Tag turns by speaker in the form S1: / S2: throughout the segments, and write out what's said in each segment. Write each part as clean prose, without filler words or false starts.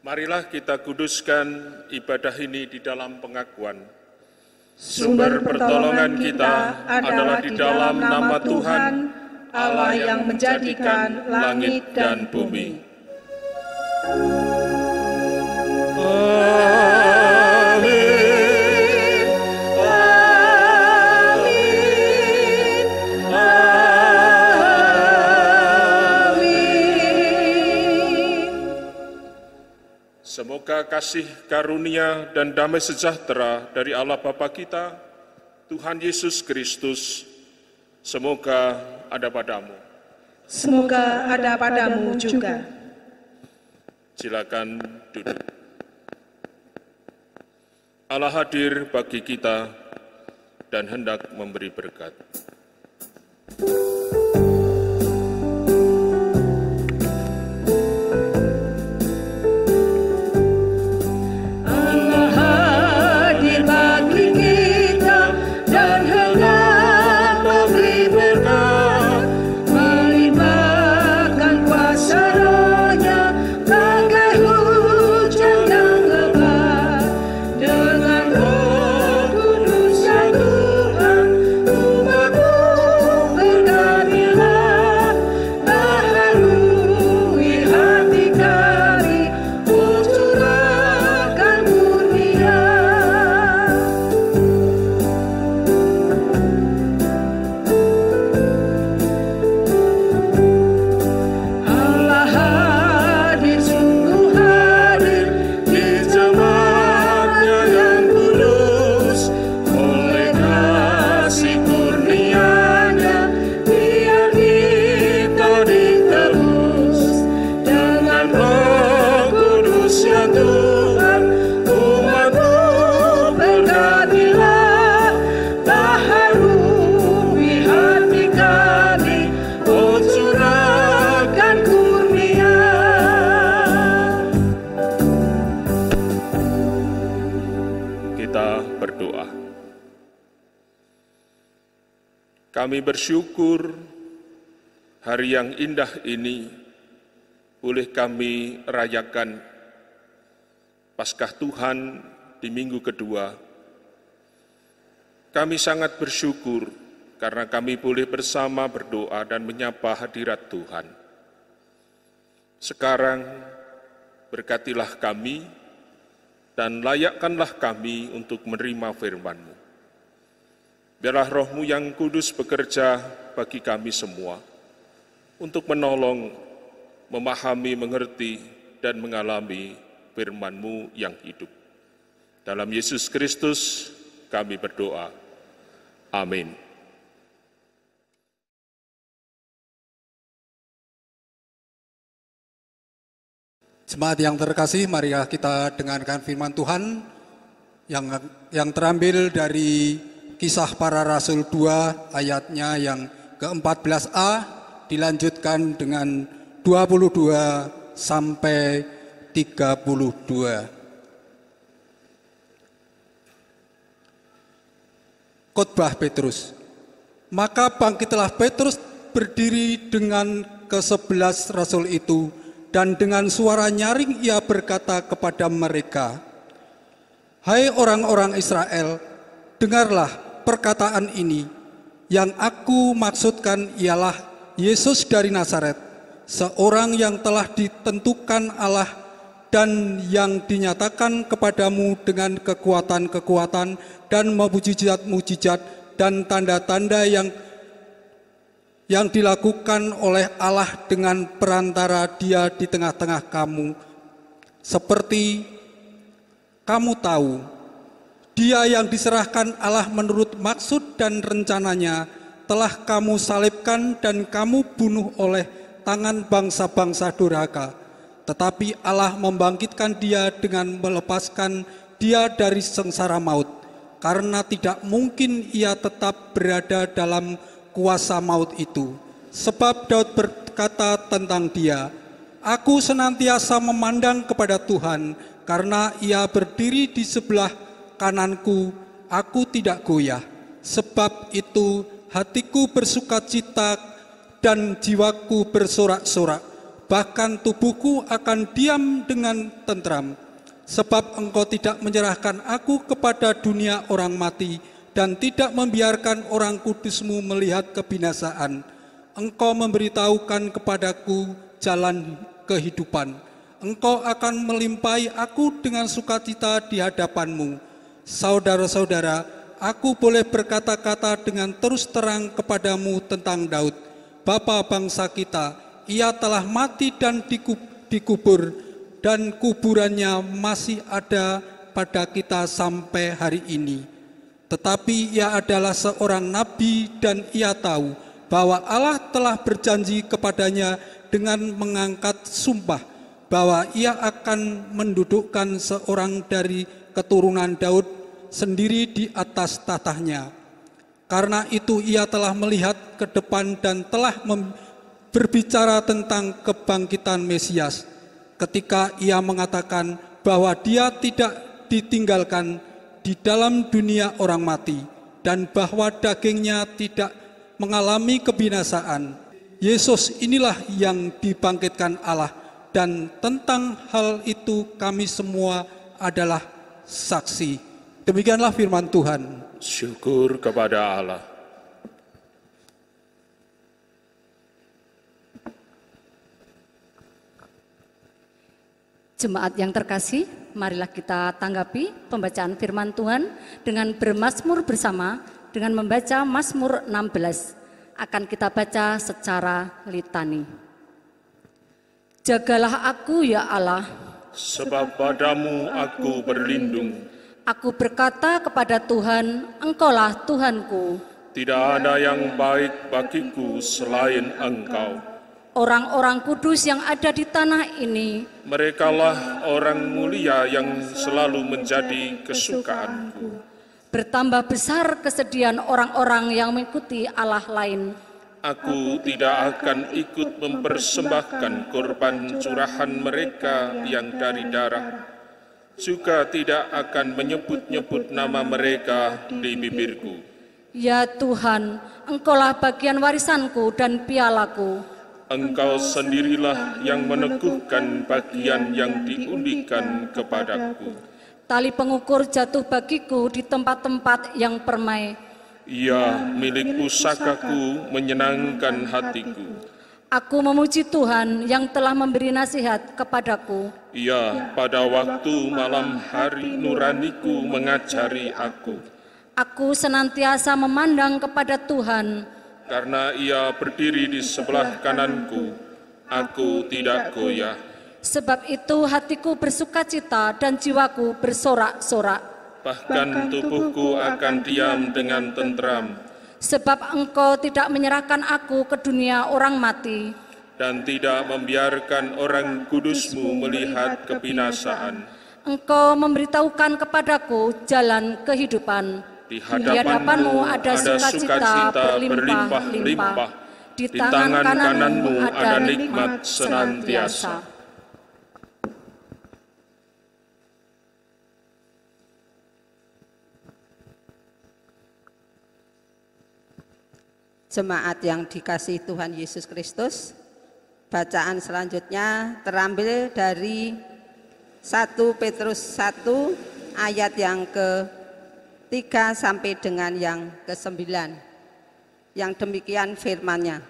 S1: Marilah kita kuduskan ibadah ini di dalam pengakuan.
S2: Sumber pertolongan kita adalah di dalam nama Tuhan, Allah yang menjadikan langit dan bumi.
S1: Semoga kasih karunia dan damai sejahtera dari Allah Bapa kita, Tuhan Yesus Kristus, semoga ada padamu.
S2: Semoga ada padamu juga.
S1: Silakan duduk. Allah hadir bagi kita dan hendak memberi berkat. Kami bersyukur hari yang indah ini boleh kami rayakan Paskah Tuhan di minggu kedua. Kami sangat bersyukur karena kami boleh bersama berdoa dan menyapa hadirat Tuhan. Sekarang berkatilah kami dan layakkanlah kami untuk menerima firman-Mu. Biarlah Roh-Mu yang kudus bekerja bagi kami semua untuk menolong, memahami, mengerti, dan mengalami firman-Mu yang hidup. Dalam Yesus Kristus kami berdoa. Amin.
S3: Jemaat yang terkasih, mari kita dengarkan firman Tuhan yang terambil dari Kisah Para Rasul 2 ayatnya yang ke-14a dilanjutkan dengan 22 sampai 32. Khotbah Petrus. Maka bangkitlah Petrus berdiri dengan ke-11 rasul itu, dan dengan suara nyaring ia berkata kepada mereka, "Hai orang-orang Israel, dengarlah perkataan ini. Yang aku maksudkan ialah Yesus dari Nazaret, seorang yang telah ditentukan Allah dan yang dinyatakan kepadamu dengan kekuatan-kekuatan dan mujizat-mujizat dan tanda-tanda yang dilakukan oleh Allah dengan perantara Dia di tengah-tengah kamu. Seperti kamu tahu, Dia yang diserahkan Allah menurut maksud dan rencananya telah kamu salibkan dan kamu bunuh oleh tangan bangsa-bangsa durhaka. Tetapi Allah membangkitkan Dia dengan melepaskan Dia dari sengsara maut, karena tidak mungkin Ia tetap berada dalam kuasa maut itu. Sebab Daud berkata tentang Dia, "Aku senantiasa memandang kepada Tuhan, karena Ia berdiri di sebelah kananku, aku tidak goyah. Sebab itu hatiku bersukacita dan jiwaku bersorak-sorak. bahkan tubuhku akan diam dengan tentram. Sebab Engkau tidak menyerahkan aku kepada dunia orang mati, dan tidak membiarkan orang kudus-Mu melihat kebinasaan. Engkau memberitahukan kepadaku jalan kehidupan. Engkau akan melimpahi aku dengan sukacita di hadapan-Mu. Saudara-saudara, aku boleh berkata-kata dengan terus terang kepadamu tentang Daud, bapa bangsa kita. Ia telah mati dan dikubur, dan kuburannya masih ada pada kita sampai hari ini. Tetapi ia adalah seorang nabi, dan ia tahu bahwa Allah telah berjanji kepadanya dengan mengangkat sumpah bahwa ia akan mendudukkan seorang dari keturunan Daud sendiri di atas tatahnya. Karena itu ia telah melihat ke depan dan telah berbicara tentang kebangkitan Mesias, ketika ia mengatakan bahwa dia tidak ditinggalkan di dalam dunia orang mati, dan bahwa dagingnya tidak mengalami kebinasaan. Yesus inilah yang dibangkitkan Allah, dan tentang hal itu kami semua adalah saksi. Demikianlah firman Tuhan.
S1: Syukur kepada Allah.
S4: Jemaat yang terkasih, marilah kita tanggapi pembacaan firman Tuhan dengan bermazmur bersama dengan membaca Mazmur 16. Akan kita baca secara litani. Jagalah aku ya Allah,
S1: Sebab padamu aku berlindung.
S4: aku berkata kepada Tuhan, Engkaulah Tuhanku.
S1: Tidak ada yang baik bagiku selain Engkau.
S4: Orang-orang kudus yang ada di tanah ini,
S1: Merekalah orang mulia yang selalu menjadi kesukaanku.
S4: bertambah besar kesedihan orang-orang yang mengikuti Allah lain.
S1: Aku tidak akan ikut mempersembahkan korban curahan mereka yang dari darah, juga tidak akan menyebut-nyebut nama mereka di bibirku.
S4: Ya Tuhan, Engkaulah bagian warisanku dan pialaku.
S1: Engkau sendirilah yang meneguhkan bagian yang diundikan kepadaku.
S4: Tali pengukur jatuh bagiku di tempat-tempat yang permai.
S1: Ia milik pusakaku, menyenangkan hatiku.
S4: Aku memuji Tuhan yang telah memberi nasihat kepadaku.
S1: Ia pada waktu malam hari nuraniku mengajari aku.
S4: Aku senantiasa memandang kepada Tuhan.
S1: Karena ia berdiri di sebelah kananku, aku tidak goyah.
S4: Sebab itu hatiku bersukacita dan jiwaku bersorak-sorak.
S1: Bahkan tubuhku akan diam dengan tentram.
S4: Sebab Engkau tidak menyerahkan aku ke dunia orang mati,
S1: dan tidak membiarkan orang kudus-Mu melihat kebinasaan.
S4: Engkau memberitahukan kepadaku jalan kehidupan.
S1: Di hadapan-Mu ada sukacita berlimpah-limpah. Di tangan kanan-Mu ada nikmat senantiasa.
S5: Jemaat yang dikasihi Tuhan Yesus Kristus, bacaan selanjutnya terambil dari 1 Petrus 1 ayat yang ke-3 sampai dengan yang ke-9. Yang demikian firman-Nya.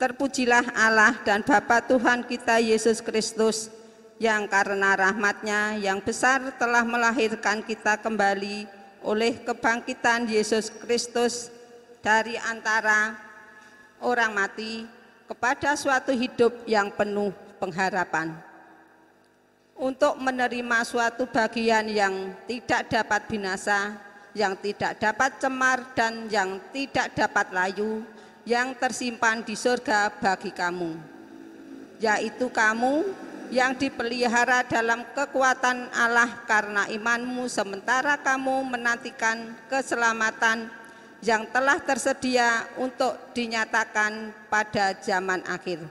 S5: Terpujilah Allah dan Bapa Tuhan kita Yesus Kristus, yang karena rahmat-Nya yang besar telah melahirkan kita kembali oleh kebangkitan Yesus Kristus dari antara orang mati kepada suatu hidup yang penuh pengharapan, untuk menerima suatu bagian yang tidak dapat binasa, yang tidak dapat cemar, dan yang tidak dapat layu, yang tersimpan di surga bagi kamu, yaitu kamu yang dipelihara dalam kekuatan Allah karena imanmu, sementara kamu menantikan keselamatan yang telah tersedia untuk dinyatakan pada zaman akhir.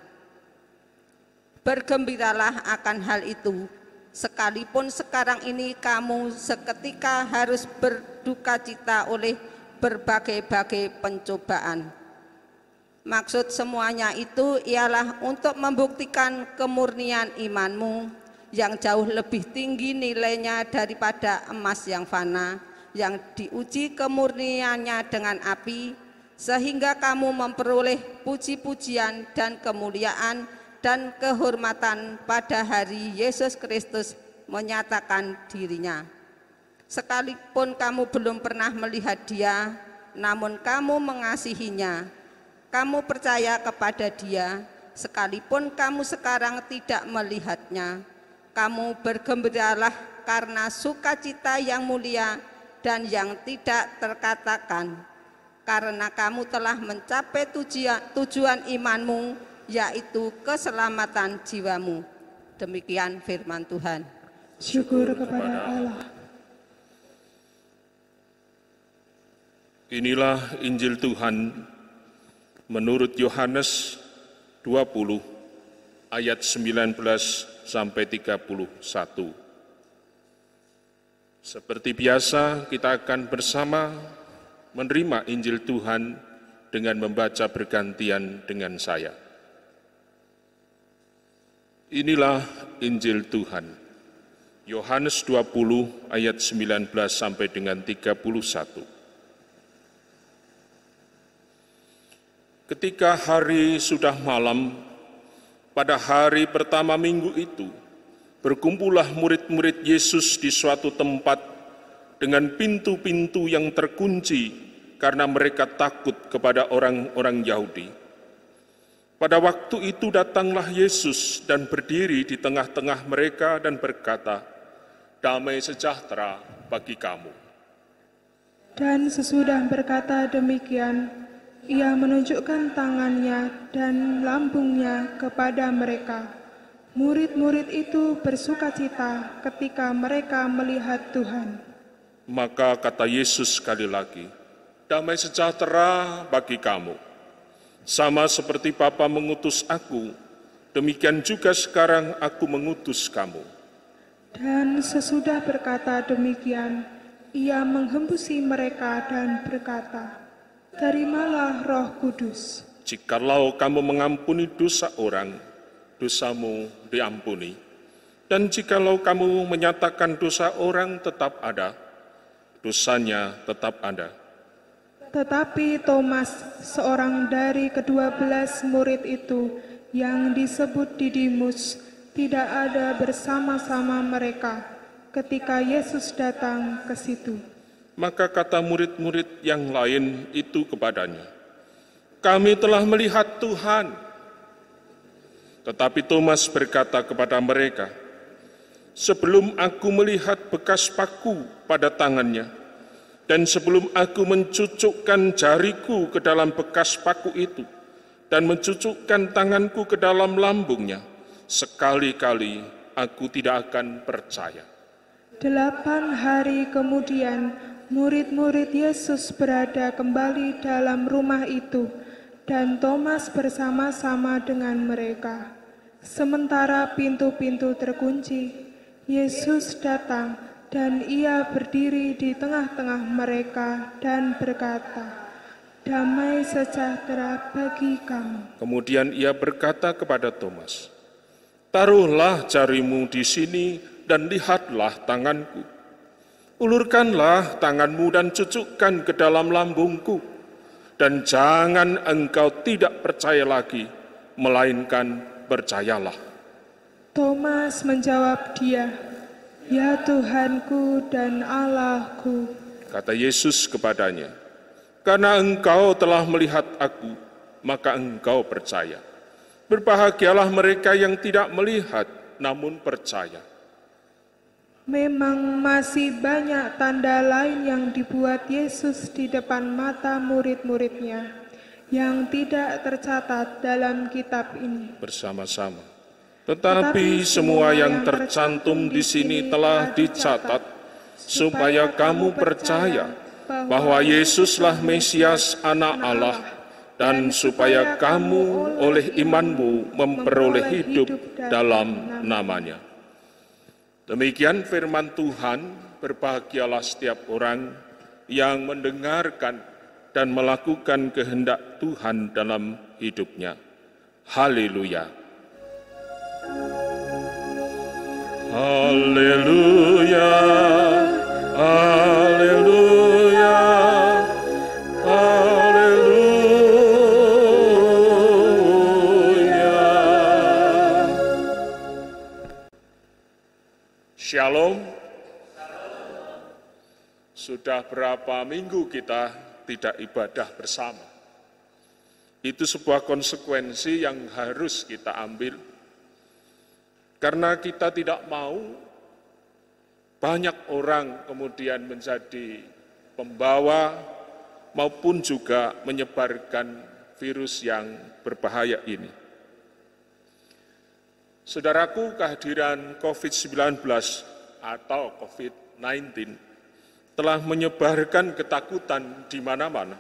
S5: Bergembiralah akan hal itu, sekalipun sekarang ini kamu seketika harus berduka cita oleh berbagai-bagai pencobaan. Maksud semuanya itu ialah untuk membuktikan kemurnian imanmu yang jauh lebih tinggi nilainya daripada emas yang fana, yang diuji kemurniannya dengan api, sehingga kamu memperoleh puji-pujian dan kemuliaan dan kehormatan pada hari Yesus Kristus menyatakan dirinya. Sekalipun kamu belum pernah melihat Dia, namun kamu mengasihinya. Kamu percaya kepada Dia, sekalipun kamu sekarang tidak melihatnya. Kamu bergembiralah karena sukacita yang mulia dan yang tidak terkatakan, karena kamu telah mencapai tujuan imanmu, yaitu keselamatan jiwamu. Demikian firman Tuhan.
S2: Syukur kepada Allah.
S1: Inilah Injil Tuhan menurut Yohanes 20 ayat 19 sampai 31. Seperti biasa kita akan bersama menerima Injil Tuhan dengan membaca bergantian dengan saya. Inilah Injil Tuhan. Yohanes 20 ayat 19 sampai dengan 31. Ketika hari sudah malam, pada hari pertama minggu itu, berkumpullah murid-murid Yesus di suatu tempat dengan pintu-pintu yang terkunci karena mereka takut kepada orang-orang Yahudi. Pada waktu itu datanglah Yesus dan berdiri di tengah-tengah mereka dan berkata, "Damai sejahtera bagi kamu."
S2: Dan sesudah berkata demikian, Ia menunjukkan tangannya dan lambungnya kepada mereka. Murid-murid itu bersukacita ketika mereka melihat Tuhan.
S1: Maka kata Yesus sekali lagi, "Damai sejahtera bagi kamu. Sama seperti Bapa mengutus aku, demikian juga sekarang aku mengutus kamu."
S2: Dan sesudah berkata demikian, Ia menghembusi mereka dan berkata, "Terimalah Roh Kudus.
S1: Jikalau kamu mengampuni dosa orang, dosamu diampuni. Dan jikalau kamu menyatakan dosa orang tetap ada, dosanya tetap ada."
S2: Tetapi Thomas, seorang dari ke-12 murid itu, yang disebut Didimus, tidak ada bersama-sama mereka ketika Yesus datang ke situ.
S1: Maka kata murid-murid yang lain itu kepadanya, "Kami telah melihat Tuhan." Tetapi Thomas berkata kepada mereka, "Sebelum aku melihat bekas paku pada tangannya, dan sebelum aku mencucukkan jariku ke dalam bekas paku itu, dan mencucukkan tanganku ke dalam lambungnya, sekali-kali aku tidak akan percaya."
S2: 8 hari kemudian, murid-murid Yesus berada kembali dalam rumah itu, dan Thomas bersama-sama dengan mereka. Sementara pintu-pintu terkunci, Yesus datang dan Ia berdiri di tengah-tengah mereka dan berkata, "Damai sejahtera bagi kamu."
S1: Kemudian Ia berkata kepada Thomas, "Taruhlah jarimu di sini dan lihatlah tanganku. Ulurkanlah tanganmu dan cucukkan ke dalam lambungku, dan jangan engkau tidak percaya lagi, melainkan percayalah."
S2: Thomas menjawab Dia, "Ya Tuhanku dan Allahku."
S1: Kata Yesus kepadanya, "Karena engkau telah melihat aku, maka engkau percaya. Berbahagialah mereka yang tidak melihat, namun percaya."
S2: Memang masih banyak tanda lain yang dibuat Yesus di depan mata murid-muridnya yang tidak tercatat dalam kitab ini.
S1: Bersama-sama. Tetapi semua yang tercantum di sini telah dicatat, supaya kamu percaya bahwa Yesuslah Mesias Anak Allah, dan supaya kamu oleh imanmu memperoleh hidup dalam namanya. Demikian firman Tuhan. Berbahagialah setiap orang yang mendengarkan dan melakukan kehendak Tuhan dalam hidupnya. Haleluya. Haleluya. Haleluya. Haleluya. Shalom. Sudah berapa minggu kita tidak ibadah bersama. Itu sebuah konsekuensi yang harus kita ambil. Karena kita tidak mau banyak orang kemudian menjadi pembawa maupun juga menyebarkan virus yang berbahaya ini. Saudaraku, kehadiran COVID-19 atau COVID-19 telah menyebarkan ketakutan di mana-mana.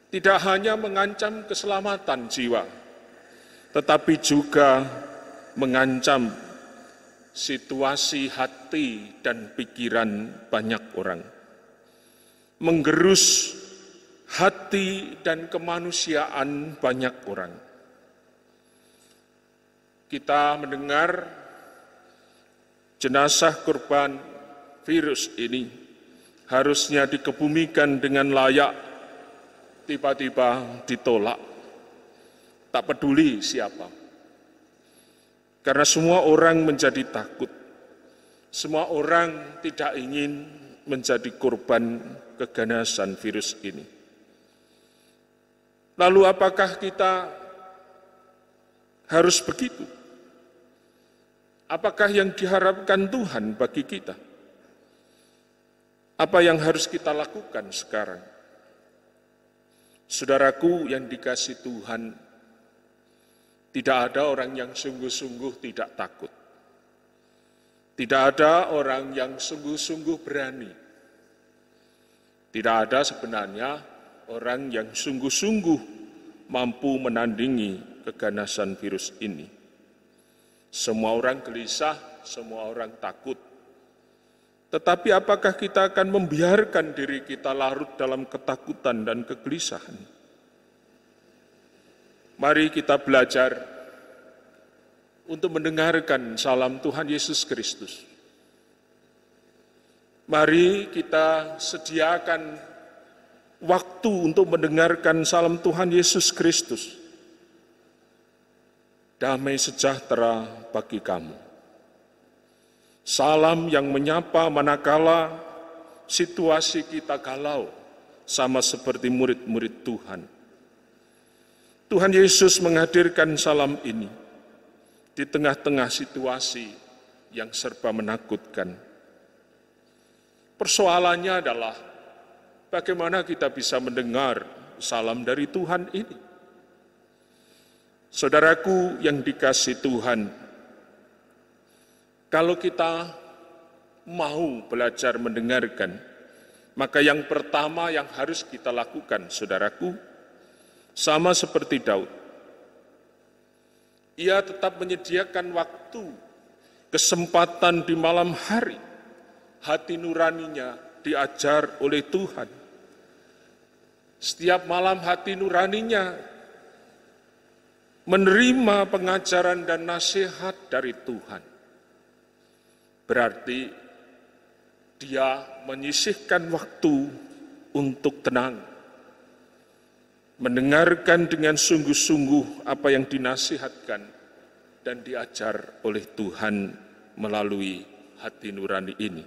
S1: Tidak hanya mengancam keselamatan jiwa, tetapi juga mengancam situasi hati dan pikiran banyak orang. Menggerus hati dan kemanusiaan banyak orang. Kita mendengar jenazah korban virus ini harusnya dikebumikan dengan layak, tiba-tiba ditolak. Tak peduli siapa. Karena semua orang menjadi takut. Semua orang tidak ingin menjadi korban keganasan virus ini. Lalu apakah kita harus begitu? Apakah yang diharapkan Tuhan bagi kita? Apa yang harus kita lakukan sekarang? Saudaraku yang dikasihi Tuhan, tidak ada orang yang sungguh-sungguh tidak takut. Tidak ada orang yang sungguh-sungguh berani. Tidak ada sebenarnya orang yang sungguh-sungguh mampu menandingi keganasan virus ini. Semua orang gelisah, semua orang takut. Tetapi apakah kita akan membiarkan diri kita larut dalam ketakutan dan kegelisahan? Mari kita belajar untuk mendengarkan salam Tuhan Yesus Kristus. Mari kita sediakan waktu untuk mendengarkan salam Tuhan Yesus Kristus. Damai sejahtera bagi kamu. Salam yang menyapa manakala situasi kita galau, sama seperti murid-murid Tuhan. Tuhan Yesus menghadirkan salam ini di tengah-tengah situasi yang serba menakutkan. Persoalannya adalah bagaimana kita bisa mendengar salam dari Tuhan ini. Saudaraku yang dikasihi Tuhan, kalau kita mau belajar mendengarkan, maka yang pertama yang harus kita lakukan, saudaraku, sama seperti Daud. Ia tetap menyediakan waktu, kesempatan di malam hari, hati nuraninya diajar oleh Tuhan. Setiap malam hati nuraninya menerima pengajaran dan nasihat dari Tuhan. Berarti dia menyisihkan waktu untuk tenang, mendengarkan dengan sungguh-sungguh apa yang dinasihatkan dan diajar oleh Tuhan melalui hati nurani ini.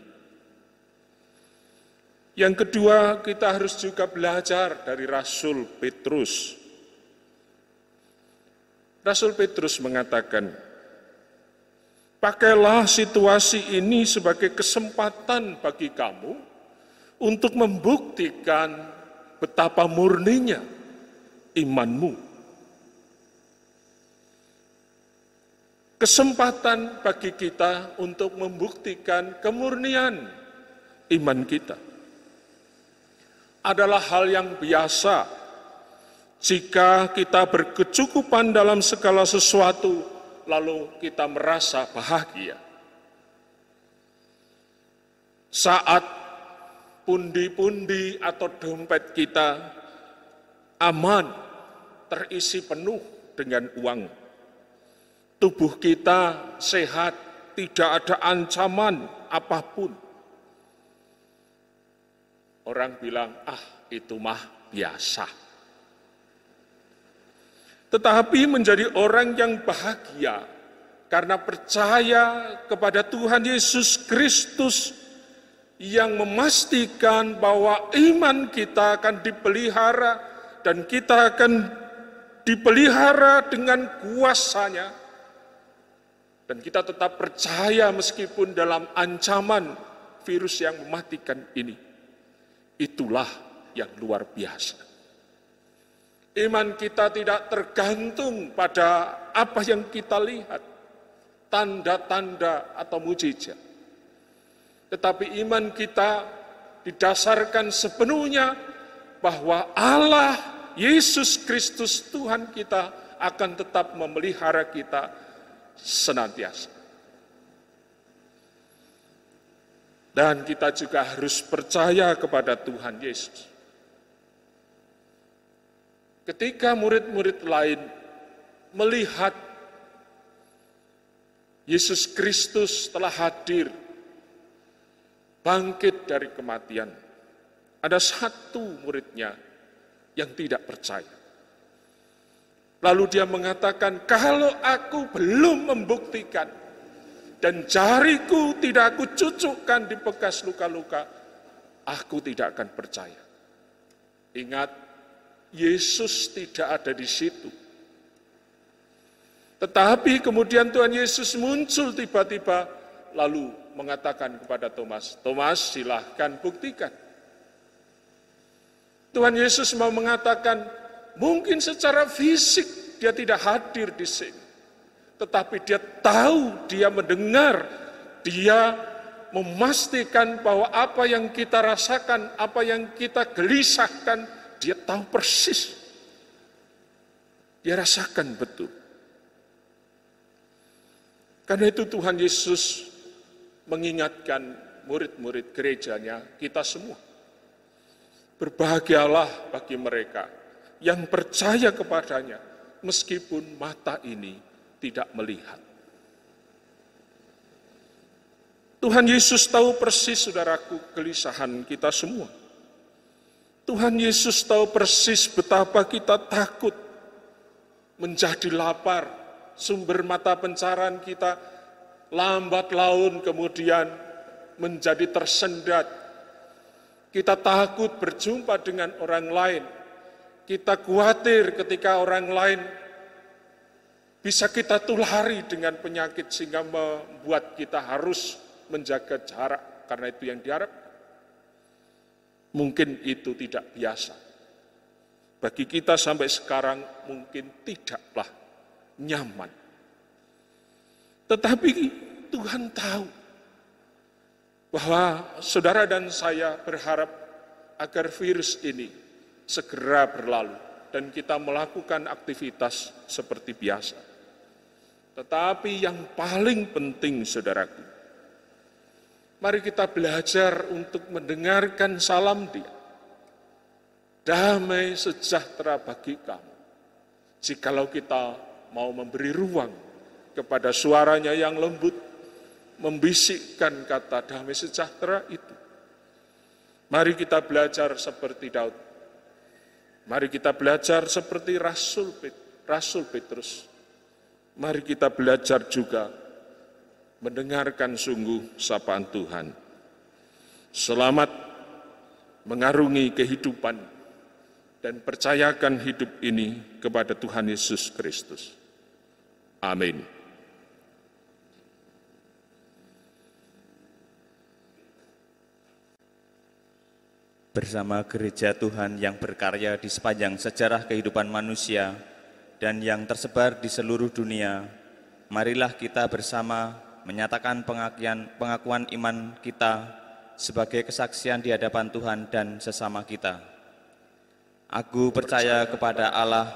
S1: Yang kedua, kita harus juga belajar dari Rasul Petrus. Rasul Petrus mengatakan, pakailah situasi ini sebagai kesempatan bagi kamu untuk membuktikan betapa murninya imanmu. Kesempatan bagi kita untuk membuktikan kemurnian iman kita adalah hal yang biasa jika kita berkecukupan dalam segala sesuatu lalu kita merasa bahagia. Saat pundi-pundi atau dompet kita aman, terisi penuh dengan uang. Tubuh kita sehat, tidak ada ancaman apapun. Orang bilang, itu mah biasa. Tetapi menjadi orang yang bahagia karena percaya kepada Tuhan Yesus Kristus yang memastikan bahwa iman kita akan dipelihara dan kita akan dipelihara dengan kuasa-Nya. Dan kita tetap percaya meskipun dalam ancaman virus yang mematikan ini. Itulah yang luar biasa. Iman kita tidak tergantung pada apa yang kita lihat, tanda-tanda atau mujizat. Tetapi iman kita didasarkan sepenuhnya bahwa Allah, Yesus Kristus Tuhan kita akan tetap memelihara kita senantiasa. Dan kita juga harus percaya kepada Tuhan Yesus. Ketika murid-murid lain melihat Yesus Kristus telah hadir, bangkit dari kematian, ada satu muridnya yang tidak percaya. Lalu dia mengatakan, kalau aku belum membuktikan, dan jariku tidak aku cucukkan di bekas luka-luka, aku tidak akan percaya. Ingat, Yesus tidak ada di situ. Tetapi kemudian Tuhan Yesus muncul tiba-tiba, lalu mengatakan kepada Thomas, Thomas, silahkan buktikan. Tuhan Yesus mau mengatakan, mungkin secara fisik dia tidak hadir di sini. Tetapi dia tahu, dia mendengar, dia memastikan bahwa apa yang kita rasakan, apa yang kita gelisahkan, dia tahu persis. Dia rasakan betul. Karena itu Tuhan Yesus mengingatkan murid-murid gerejanya, kita semua. Berbahagialah bagi mereka yang percaya kepadanya, meskipun mata ini tidak melihat. Tuhan Yesus tahu persis, saudaraku, kegelisahan kita semua. Tuhan Yesus tahu persis betapa kita takut, menjadi lapar, sumber mata pencarian kita lambat laun kemudian menjadi tersendat. Kita takut berjumpa dengan orang lain. Kita khawatir ketika orang lain bisa kita tulari dengan penyakit sehingga membuat kita harus menjaga jarak, karena itu yang diharapkan. Mungkin itu tidak biasa. Bagi kita sampai sekarang mungkin tidaklah nyaman. Tetapi Tuhan tahu bahwa saudara dan saya berharap agar virus ini segera berlalu dan kita melakukan aktivitas seperti biasa. Tetapi yang paling penting, saudaraku, mari kita belajar untuk mendengarkan salam Dia. Damai sejahtera bagi kamu. Jikalau kita mau memberi ruang kepada suaranya yang lembut, membisikkan kata damai sejahtera itu. Mari kita belajar seperti Daud. Mari kita belajar seperti Rasul Petrus. Mari kita belajar juga mendengarkan sungguh sapaan Tuhan. Selamat mengarungi kehidupan dan percayakan hidup ini kepada Tuhan Yesus Kristus. Amin.
S6: Bersama gereja Tuhan yang berkarya di sepanjang sejarah kehidupan manusia dan yang tersebar di seluruh dunia, marilah kita bersama menyatakan pengakuan iman kita sebagai kesaksian di hadapan Tuhan dan sesama kita. Aku percaya kepada Allah,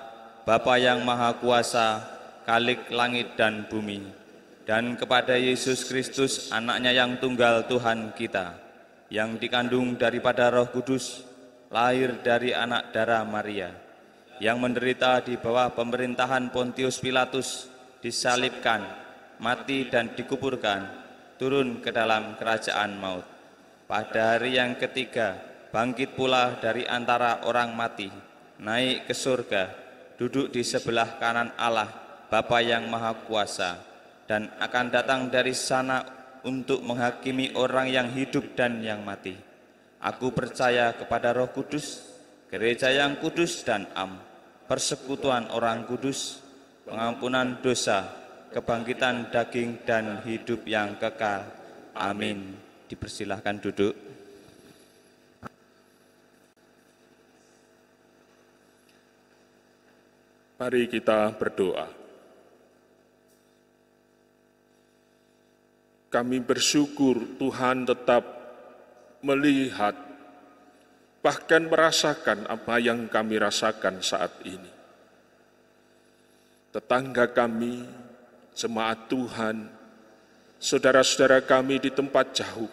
S6: Bapa yang Maha Kuasa, Khalik langit dan bumi, dan kepada Yesus Kristus, Anaknya yang tunggal Tuhan kita, yang dikandung daripada Roh Kudus, lahir dari anak darah Maria, yang menderita di bawah pemerintahan Pontius Pilatus, disalibkan, mati dan dikuburkan, turun ke dalam kerajaan maut. Pada hari yang ketiga, bangkit pula dari antara orang mati, naik ke surga, duduk di sebelah kanan Allah, Bapa yang Maha Kuasa, dan akan datang dari sana untuk menghakimi orang yang hidup dan yang mati. Aku percaya kepada Roh Kudus, gereja yang kudus dan am, persekutuan orang kudus, pengampunan dosa, kebangkitan daging dan hidup yang kekal. Amin. Dipersilahkan duduk.
S1: Mari kita berdoa. Kami bersyukur Tuhan tetap melihat, bahkan merasakan apa yang kami rasakan saat ini. Tetangga kami, jemaat Tuhan, saudara-saudara kami di tempat jauh,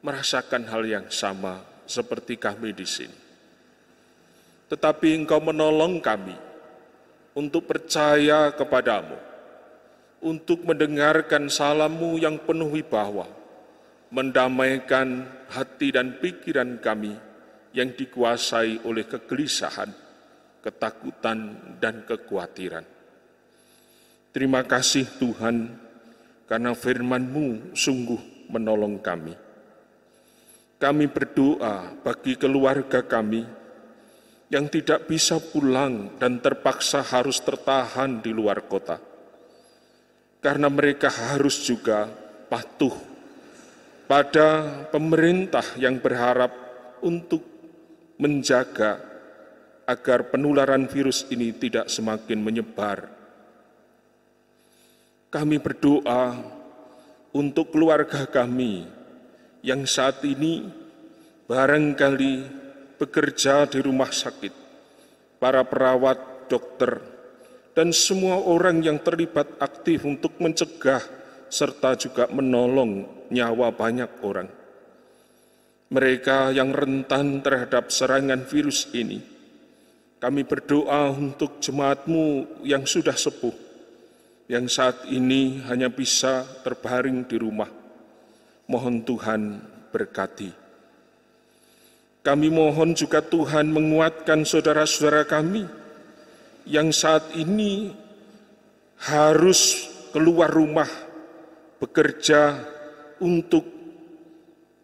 S1: merasakan hal yang sama seperti kami di sini. Tetapi Engkau menolong kami untuk percaya kepadamu, untuk mendengarkan salam-Mu yang penuh wibawa, mendamaikan hati dan pikiran kami yang dikuasai oleh kegelisahan, ketakutan, dan kekhawatiran. Terima kasih Tuhan, karena firman-Mu sungguh menolong kami. Kami berdoa bagi keluarga kami yang tidak bisa pulang dan terpaksa harus tertahan di luar kota, karena mereka harus juga patuh pada pemerintah yang berharap untuk menjaga agar penularan virus ini tidak semakin menyebar. Kami berdoa untuk keluarga kami yang saat ini barangkali bekerja di rumah sakit, para perawat, dokter, dan semua orang yang terlibat aktif untuk mencegah serta juga menolong nyawa banyak orang. Mereka yang rentan terhadap serangan virus ini, kami berdoa untuk jemaat-Mu yang sudah sepuh, yang saat ini hanya bisa terbaring di rumah. Mohon Tuhan berkati. Kami mohon juga Tuhan menguatkan saudara-saudara kami yang saat ini harus keluar rumah, bekerja untuk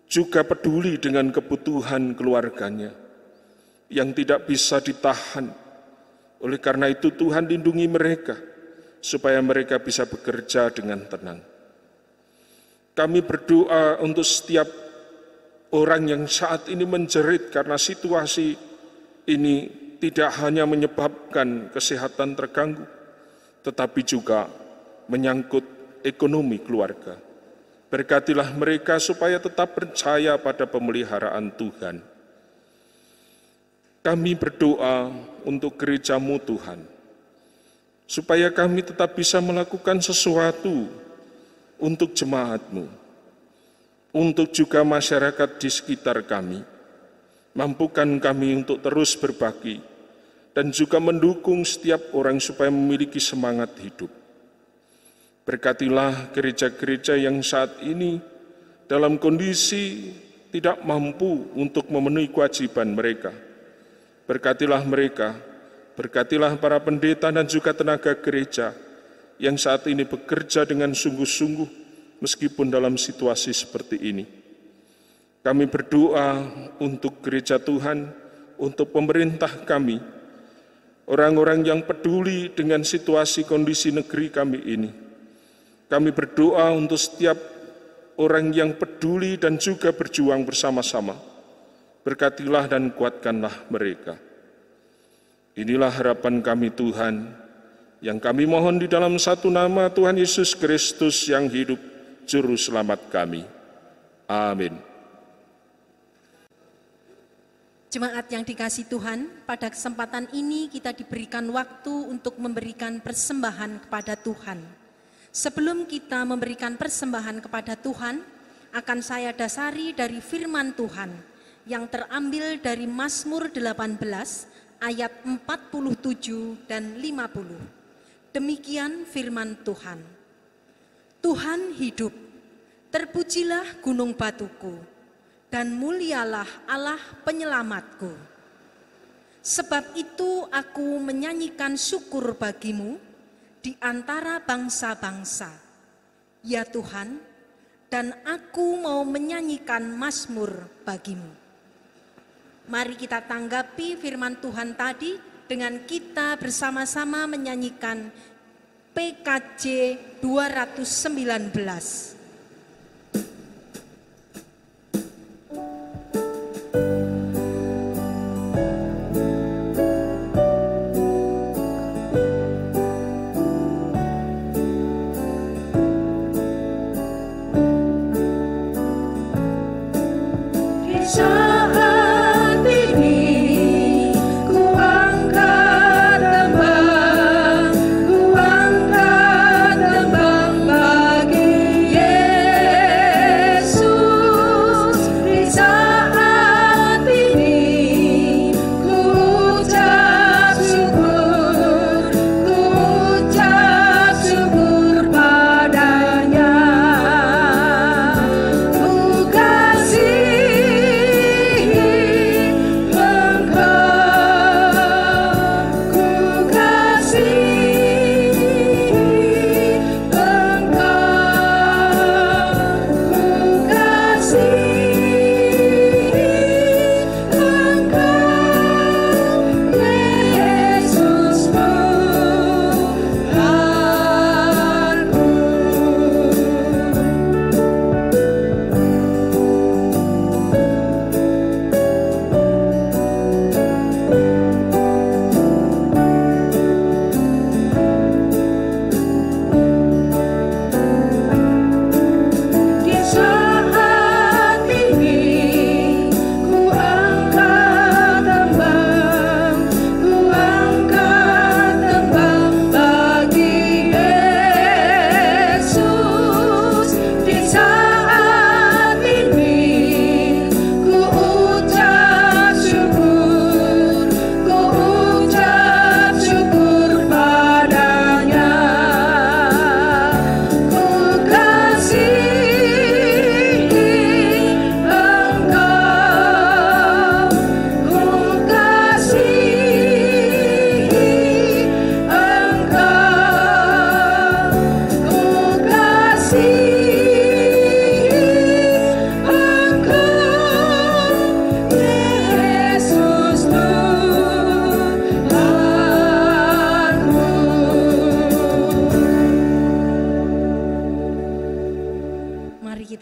S1: juga peduli dengan kebutuhan keluarganya yang tidak bisa ditahan. Oleh karena itu Tuhan lindungi mereka supaya mereka bisa bekerja dengan tenang. Kami berdoa untuk setiap orang yang saat ini menjerit karena situasi ini tidak hanya menyebabkan kesehatan terganggu, tetapi juga menyangkut ekonomi keluarga. Berkatilah mereka supaya tetap percaya pada pemeliharaan Tuhan. Kami berdoa untuk gereja-Mu Tuhan, supaya kami tetap bisa melakukan sesuatu untuk jemaat-Mu, untuk juga masyarakat di sekitar kami. Mampukan kami untuk terus berbagi dan juga mendukung setiap orang supaya memiliki semangat hidup. Berkatilah gereja-gereja yang saat ini dalam kondisi tidak mampu untuk memenuhi kewajiban mereka. Berkatilah mereka, berkatilah para pendeta dan juga tenaga gereja yang saat ini bekerja dengan sungguh-sungguh meskipun dalam situasi seperti ini. Kami berdoa untuk gereja Tuhan, untuk pemerintah kami, orang-orang yang peduli dengan situasi kondisi negeri kami ini. Kami berdoa untuk setiap orang yang peduli dan juga berjuang bersama-sama. Berkatilah dan kuatkanlah mereka. Inilah harapan kami Tuhan, yang kami mohon di dalam satu nama Tuhan Yesus Kristus yang hidup, Juru Selamat kami. Amin.
S7: Jemaat yang dikasihi Tuhan, pada kesempatan ini kita diberikan waktu untuk memberikan persembahan kepada Tuhan. Sebelum kita memberikan persembahan kepada Tuhan, akan saya dasari dari firman Tuhan yang terambil dari Mazmur 18 ayat 47 dan 50. Demikian firman Tuhan. Tuhan hidup, terpujilah gunung batuku, dan mulialah Allah penyelamatku. Sebab itu aku menyanyikan syukur bagimu di antara bangsa-bangsa, ya Tuhan, dan aku mau menyanyikan mazmur bagimu. Mari kita tanggapi firman Tuhan tadi dengan kita bersama-sama menyanyikan PKJ 219.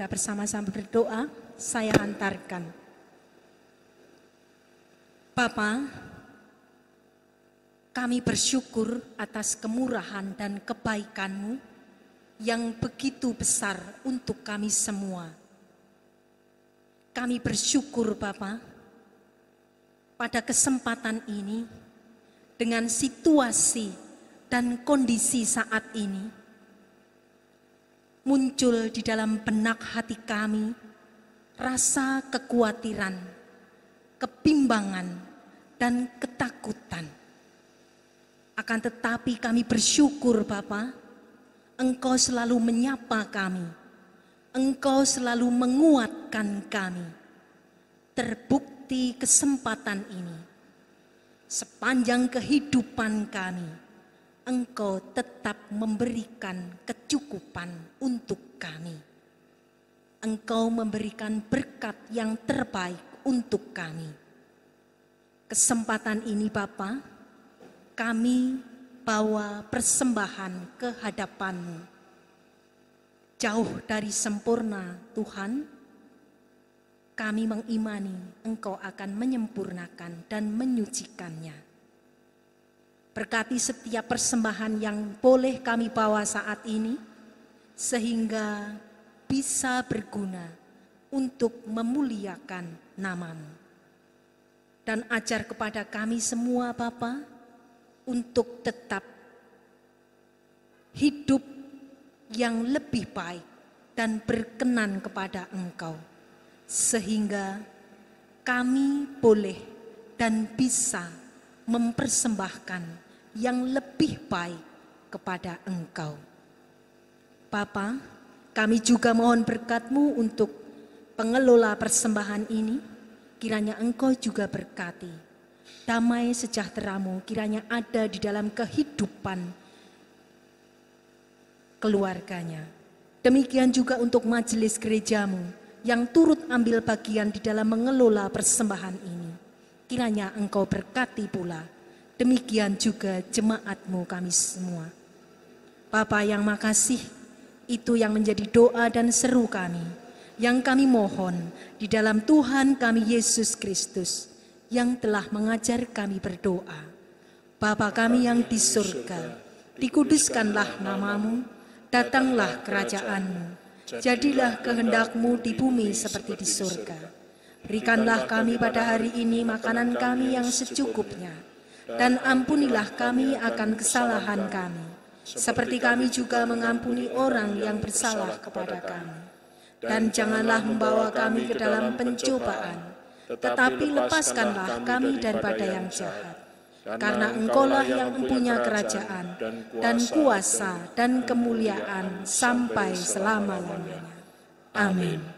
S7: Bersama-sama berdoa, saya hantarkan. Bapa, kami bersyukur atas kemurahan dan kebaikan-Mu yang begitu besar untuk kami semua. Kami bersyukur Bapa, pada kesempatan ini, dengan situasi dan kondisi saat ini, muncul di dalam benak hati kami rasa kekhawatiran, kebimbangan, dan ketakutan. Akan tetapi kami bersyukur Bapa, Engkau selalu menyapa kami, Engkau selalu menguatkan kami. Terbukti kesempatan ini, sepanjang kehidupan kami, Engkau tetap memberikan kecukupan untuk kami. Engkau memberikan berkat yang terbaik untuk kami. Kesempatan ini Bapa, kami bawa persembahan ke hadapan-Mu. Jauh dari sempurna Tuhan, kami mengimani Engkau akan menyempurnakan dan menyucikannya. Berkati setiap persembahan yang boleh kami bawa saat ini, sehingga bisa berguna untuk memuliakan nama-Mu. Dan ajar kepada kami semua Bapa, untuk tetap hidup yang lebih baik dan berkenan kepada Engkau, sehingga kami boleh dan bisa mempersembahkan yang lebih baik kepada Engkau. Bapa, kami juga mohon berkat-Mu untuk pengelola persembahan ini, kiranya Engkau juga berkati. Damai sejahtera-Mu kiranya ada di dalam kehidupan keluarganya. Demikian juga untuk majelis gereja-Mu yang turut ambil bagian di dalam mengelola persembahan ini. Kiranya Engkau berkati pula. Demikian juga jemaat-Mu kami semua. Bapa yang makasih, itu yang menjadi doa dan seru kami, yang kami mohon di dalam Tuhan kami Yesus Kristus, yang telah mengajar kami berdoa. Bapa kami yang di surga, dikuduskanlah nama-Mu, datanglah kerajaan-Mu, jadilah kehendak-Mu di bumi seperti di surga. Berikanlah kami pada hari ini makanan kami yang secukupnya, dan ampunilah kami akan kesalahan kami, seperti kami juga mengampuni orang yang bersalah kepada kami. Dan janganlah membawa kami ke dalam pencobaan, tetapi lepaskanlah kami daripada yang jahat. Karena Engkaulah yang mempunyai kerajaan dan kuasa dan kemuliaan sampai selama-lamanya. Amin.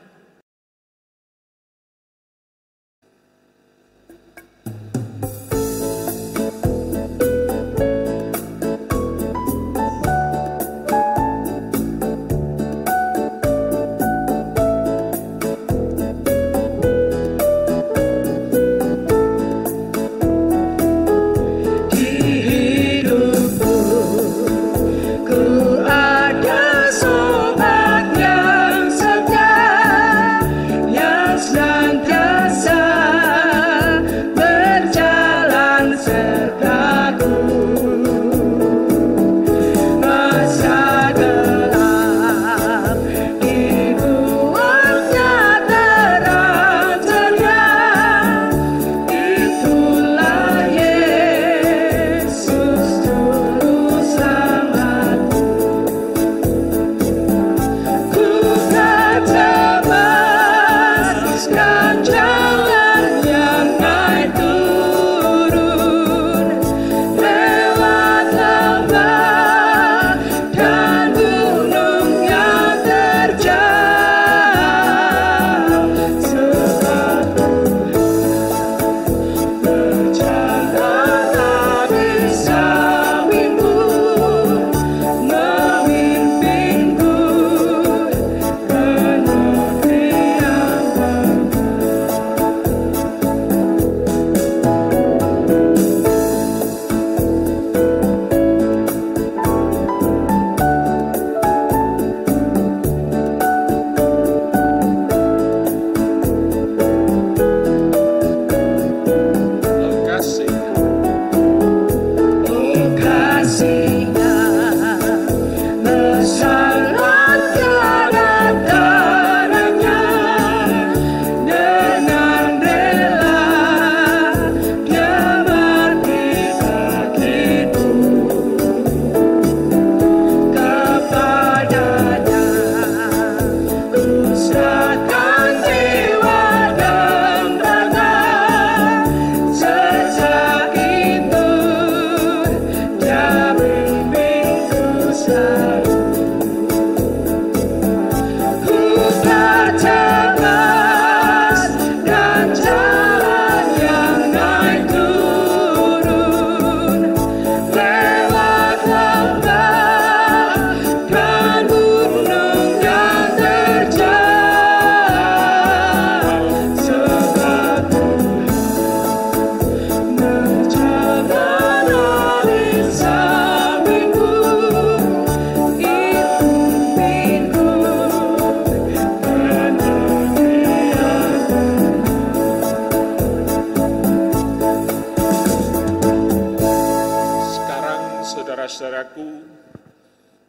S1: saudara-saudaraku,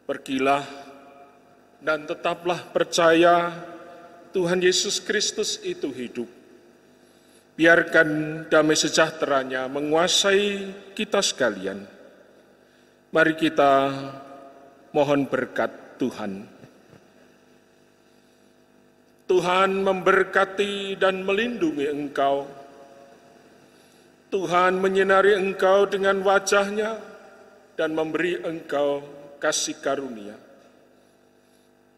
S1: pergilah dan tetaplah percaya Tuhan Yesus Kristus itu hidup. Biarkan damai sejahtera-Nya menguasai kita sekalian. Mari kita mohon berkat Tuhan. Tuhan memberkati dan melindungi engkau. Tuhan menyinari engkau dengan wajah-Nya dan memberi engkau kasih karunia.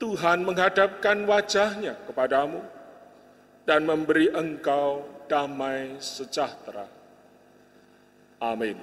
S1: Tuhan menghadapkan wajah-Nya kepadamu dan memberi engkau damai sejahtera. Amin.